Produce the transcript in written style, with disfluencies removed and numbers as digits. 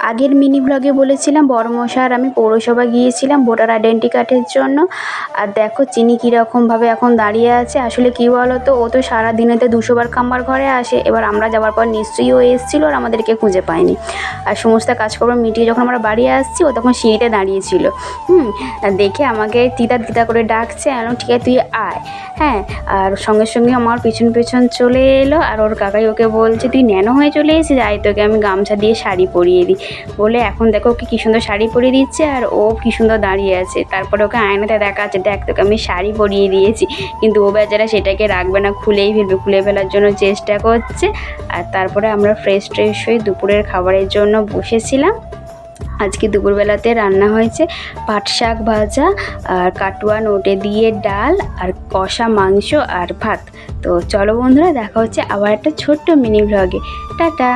আগের মিনি ব্লগে বলেছিলাম বড়মশা আর আমি পৌরসভা গিয়েছিলাম ভোটার আইডেন্টি কার্ডের জন্য। আর দেখো চিনি কীরকমভাবে এখন দাঁড়িয়ে আছে। আসলে কী বলো তো, ও তো সারা দিনেতে 200 বার আমার ঘরে আসে। এবার আমরা যাওয়ার পর নিশ্চয়ই ও এসেছিলো আর আমাদেরকে খুঁজে পায়নি। আর সমস্ত কাজকর্ম মিটিয়ে যখন আমরা বাড়ি আসছি, ও তখন সিঁড়িতে দাঁড়িয়েছিল। দেখে আমাকে তিতা তিতা করে ডাকছে। আমি ঠিক আছে তুই আয়। হ্যাঁ, আর সঙ্গে সঙ্গে আমার পিছন পিছন চলে এলো। আর ওর কাকাই ওকে বলছে তুই ন্যানো হয়ে চলে এসেছিস, আয় তোকে আমি গামছা দিয়ে শাড়ি পরিয়ে দিই। বলে এখন দেখো ওকে কী সুন্দর শাড়ি পরিয়ে দিচ্ছে আর ও কী সুন্দর দাঁড়িয়ে আছে। তারপরে ওকে আয়নাতে দেখাচ্ছে, দেখ তোকে আমি শাড়ি পরিয়ে দিয়েছি। কিন্তু ও বেচারা সেটাকে রাখবে না, খুলেই ফেলবে, খুলে ফেলার জন্য চেষ্টা করছে। আর তারপরে আমরা ফ্রেশ হয়ে দুপুরের খাবারের জন্য বসেছিলাম। আজকে দুপুরবেলাতে রান্না হয়েছে পাট শাক ভাজা আর কাটুয়া নোটে দিয়ে ডাল আর কষা মাংস আর ভাত। তো চলো বন্ধুরা, দেখা হচ্ছে আবার একটা ছোট্ট মিনি ব্লগে। টাটা।